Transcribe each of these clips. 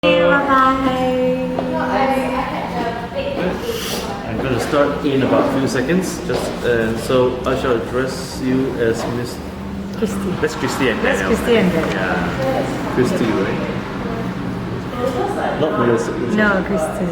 Bye-bye. I'm going to start in about a few seconds. So I shall address you as Miss. Christy. That's Christy and Daniel. Christy and Daniel. Yeah, Christy, right? Not Melissa. No, Christy.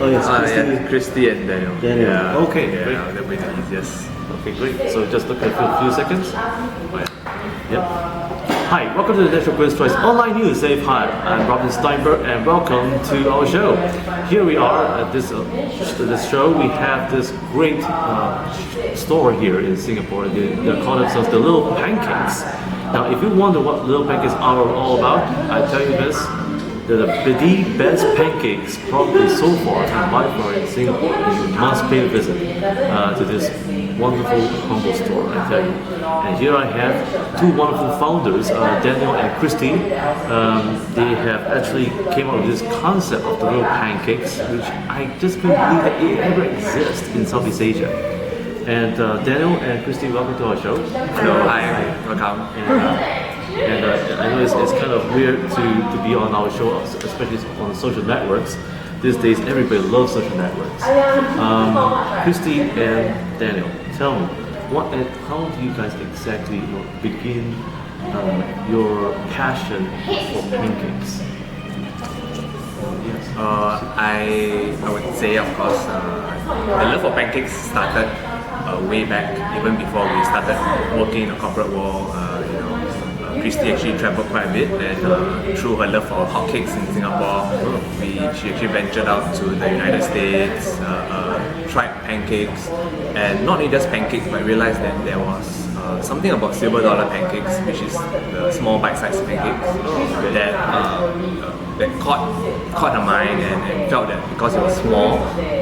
Oh yes, Christy. Yeah, Christy and Daniel. Daniel. Yeah, Okay, yeah, great. that'll be the easiest. Okay, great. So just look at a few seconds. Yep. Hi, welcome to the National Quiz Choice Online News. Say hi. I'm Robin Steinberg, and welcome to our show. Here we are at this show. We have this great store here in Singapore. They're called themselves the Little Pancakes. Now, if you wonder what Little Pancakes are all about, I tell you this. They're the best pancakes probably so far and by far in Singapore. You must pay a visit to this wonderful humble store, I tell you. And here I have two wonderful founders, Daniel and Christy. They have actually came up with this concept of the little pancakes, which I just couldn't believe that it ever exists in Southeast Asia. And Daniel and Christy, welcome to our show. Hello, hi, welcome. And I know it's kind of weird to be on our show, especially on social networks. These days, everybody loves social networks. Christy and Daniel, tell me, how do you guys exactly begin your passion for pancakes? Yes. I would say, of course, the love for pancakes started way back, even before we started working in the corporate world. Christy actually traveled quite a bit, and through her love for hotcakes in Singapore, she actually ventured out to the United States, tried pancakes, and not only just pancakes, but realized that there was something about silver dollar pancakes, which is the small bite-sized pancakes that caught her mind, and felt that because it was small,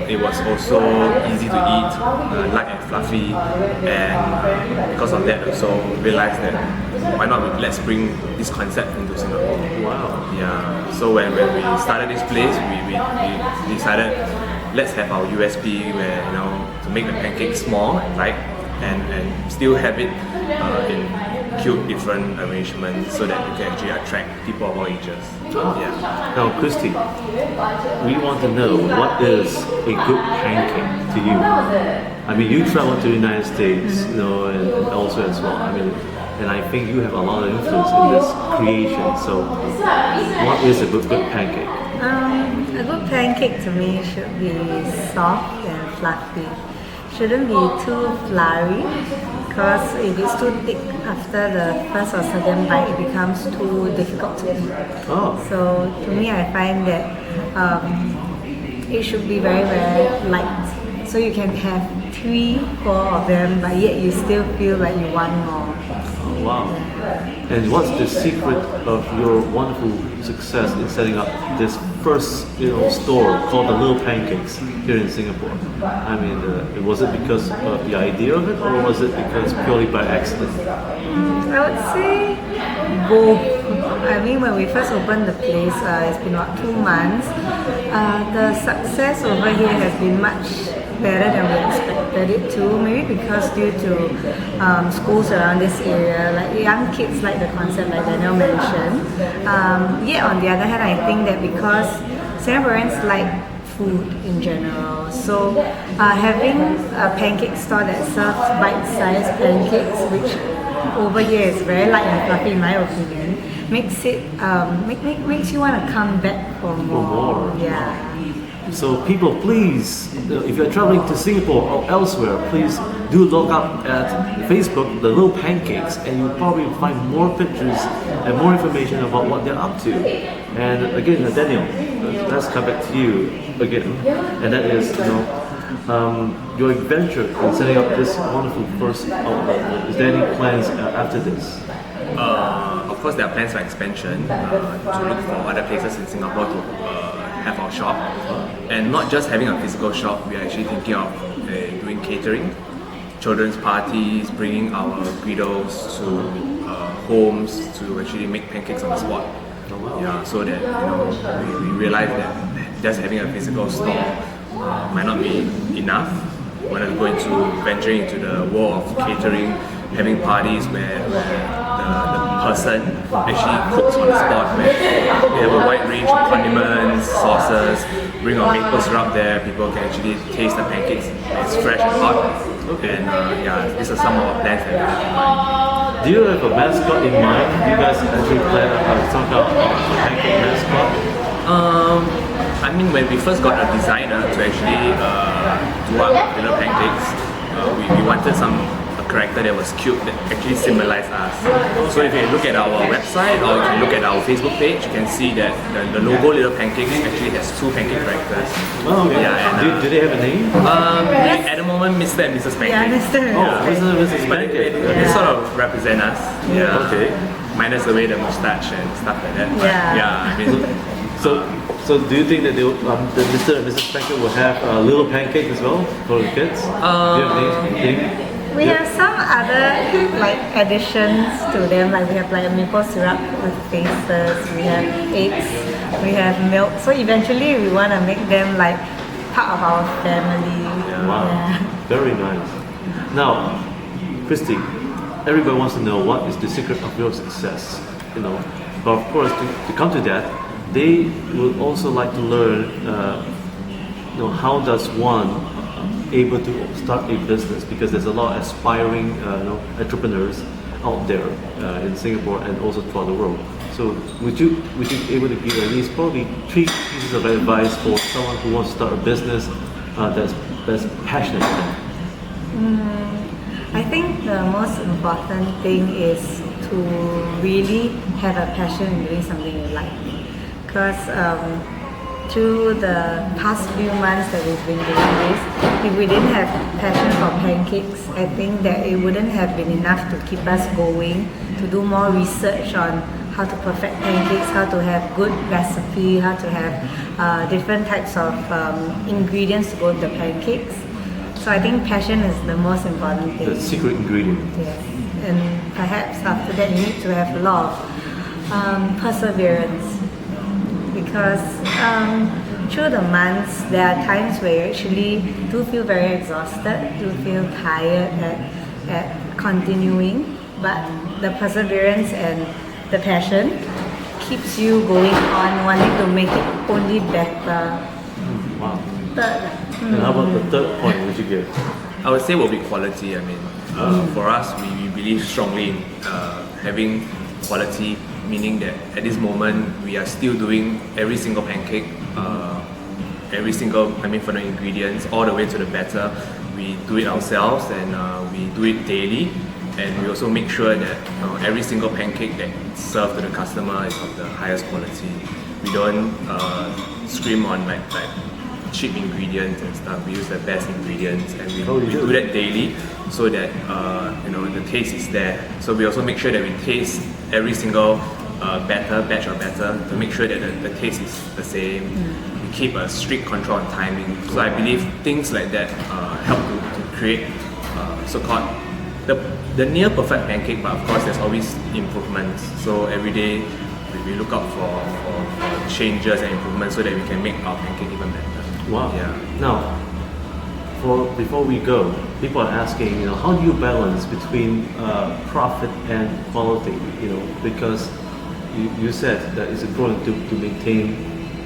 it was also easy to eat, light and fluffy, and because of that also realized that why not let's bring this concept into Singapore. Wow. Yeah. So when we started this place, we decided let's have our USP where to make the pancake small, light, and still have it in cute different arrangements so that you can actually attract people of all ages. Yeah. Now, Christy, we want to know what is a good pancake to you. I mean, you travel to the United States, and elsewhere as well. I mean, and I think you have a lot of influence in this creation. So, what is a good pancake? A good pancake to me should be soft and fluffy. Shouldn't be too floury, because if it's too thick after the first or second bite, it becomes too difficult to eat. Oh. So to me, I find that it should be very, very light. So you can have 3-4 of them, but yet you still feel like you want more. Oh, wow. And what's the secret of your wonderful success in setting up this first store called the Little Pancakes here in Singapore? I mean, was it because of the idea of it, or was it because purely by accident? I would say both. I mean, when we first opened the place, it's been about 2 months. The success over here has been much better than we expected it to. Maybe because due to schools around this area, like young kids like the concept, like Daniel mentioned. Yet on the other hand, I think that because Singaporeans like food in general, so having a pancake store that serves bite-sized pancakes, which over here is very light and fluffy in my opinion, makes it makes you want to come back for more. Yeah. So people, please, if you're traveling to Singapore or elsewhere, please do look up at Facebook, the Little Pancakes, and you'll probably find more pictures and more information about what they're up to. And again, Daniel, let's come back to you again, and that is, your adventure in setting up this wonderful first outlet. Is there any plans after this? Of course, there are plans for expansion to look for other places in Singapore to have our shop, and not just having a physical shop. We are actually thinking of doing catering, children's parties, bringing our griddles to homes to actually make pancakes on the spot. Oh, wow. Yeah, so that we realize that just having a physical store might not be enough. We're going to venture into the world of catering, having parties where the person actually cooks on the spot. Where we have a wide range of condiments, sauces, bring our maple syrup there. People can actually taste the pancakes. It's fresh and hot. Okay. And yeah, these are some of our plans that we have in mind. Do you have a mascot in mind? Do you guys actually plan some kind of pancake mascot? I mean, when we first got a designer to actually do our little pancakes, we wanted a character that was cute, that actually symbolized us. So if you look at our website or if you look at our Facebook page, you can see that the logo Little Pancakes actually has two pancake characters. Oh, okay. Yeah, and, do they have a name? at the moment, Mr. and Mrs. Pancake. Yeah, Mr. Oh, Mrs. But Pancake. they sort of represent us. Yeah. Okay. Minus the way the mustache and stuff like that. But Yeah. I mean, So do you think that the Mr. and Mrs. Pancake will have a little pancake as well for the kids? Do you have any? We have some other like additions to them, like we have like a maple syrup with faces, we have eggs, we have milk. So eventually we want to make them like part of our family. Wow, Yeah. very nice. Now, Christy, everybody wants to know what is the secret of your success, you know. But of course, to come to that, they would also like to learn, you know, how does one able to start a business, because there's a lot of aspiring, you know, entrepreneurs out there in Singapore and also throughout the world. So would you be able to give at least probably 3 pieces of advice for someone who wants to start a business that's passionate about? I think the most important thing is to really have a passion in doing something you like. Because through the past few months that we've been doing this, if we didn't have passion for pancakes, I think that it wouldn't have been enough to keep us going, to do more research on how to perfect pancakes, how to have good recipe, how to have different types of ingredients to go with the pancakes. So I think passion is the most important thing. The secret ingredient. Yes. And perhaps after that you need to have a lot of perseverance, because through the months there are times where you actually do feel very exhausted, do feel tired at continuing, but the perseverance and the passion keeps you going on, wanting to make it only better. Wow. But, And how about the third point would you give? I would say will be quality. I mean, for us, we believe strongly in having quality, meaning that at this moment we are still doing every single pancake, from the ingredients all the way to the batter. We do it ourselves and we do it daily, and we also make sure that every single pancake that is served to the customer is of the highest quality. We don't scream on like cheap ingredients and stuff. We use the best ingredients, and we do that daily so that the taste is there. So we also make sure that we taste every single batch of batter to make sure that the taste is the same. We keep a strict control on timing. So I believe things like that help to create so-called the near perfect pancake, but of course there's always improvements. So every day we look out for changes and improvements so that we can make our pancake even better. Wow. Yeah. Now, before we go, people are asking, you know, how do you balance between profit and quality? You know, because you said that it's important to maintain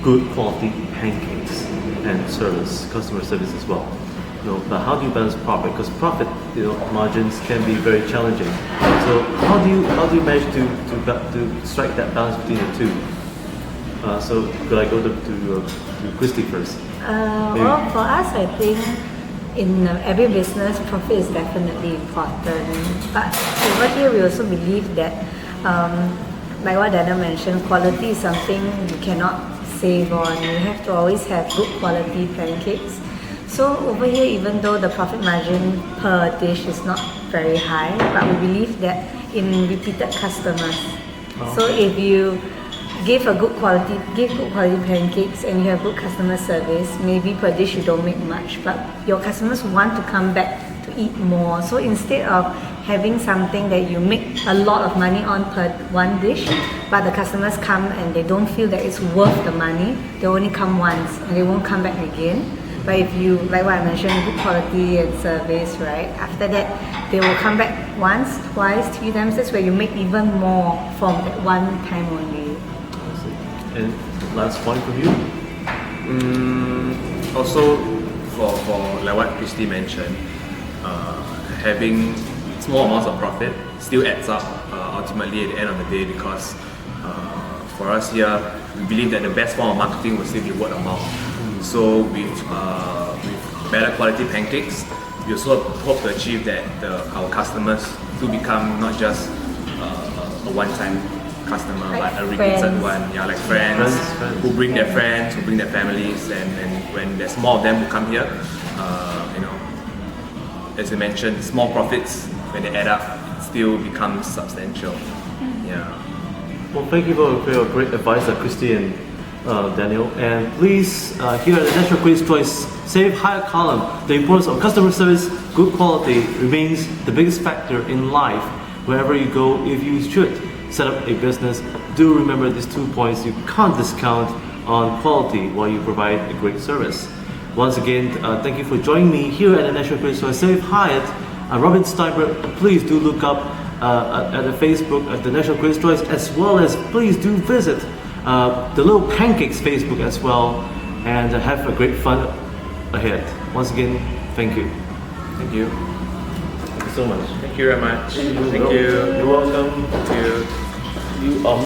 good quality pancakes and service, customer service as well. You know, but how do you balance profit? Because profit, you know, margins can be very challenging. So how do you manage to strike that balance between the two? So could I go to Christy first? Well, for us, I think in every business, profit is definitely important. But over here, we also believe that, like what Dana mentioned, quality is something you cannot save on. You have to always have good quality pancakes. So over here, even though the profit margin per dish is not very high, but we believe that in repeated customers. So if you give good quality pancakes and you have good customer service, maybe per dish you don't make much, but your customers want to come back to eat more. So instead of having something that you make a lot of money on per one dish, but the customers come and they don't feel that it's worth the money, they only come once and they won't come back again. But if you, like what I mentioned, good quality and service, right? After that, they will come back once, twice, 3 times. That's where you make even more from that one time only. And last point from you? Also, for like what Christy mentioned, having small amounts of profit still adds up ultimately at the end of the day, because for us here, we believe that the best form of marketing will still be word of mouth. So with better quality pancakes, we also hope to achieve that our customers do become not just a one-time customer, Like but a repeated friends. one. Yeah, like friends, Friends. who bring their friends, who bring their families, and when there's more of them who come here, you know, as you mentioned, small profits, when they add up, it still becomes substantial. Yeah. Well, thank you for your great advice, Christy and Daniel. And please, here at the National Quiz Choice Save Higher column, the importance of customer service, good quality remains the biggest factor in life. Wherever you go, if you should set up a business, do remember these 2 points. You can't discount on quality while you provide a great service. Once again, thank you for joining me here at the National Quiz Choice Save Hyatt. I'm Robin Steinberg. Please do look up at the Facebook at the National Quiz Choice, as well as please do visit the Little Pancakes Facebook as well, and have a great fun ahead. Once again, thank you. Thank you. Thank you so much. Thank you very much. Thank you. You're welcome. Thank you. You are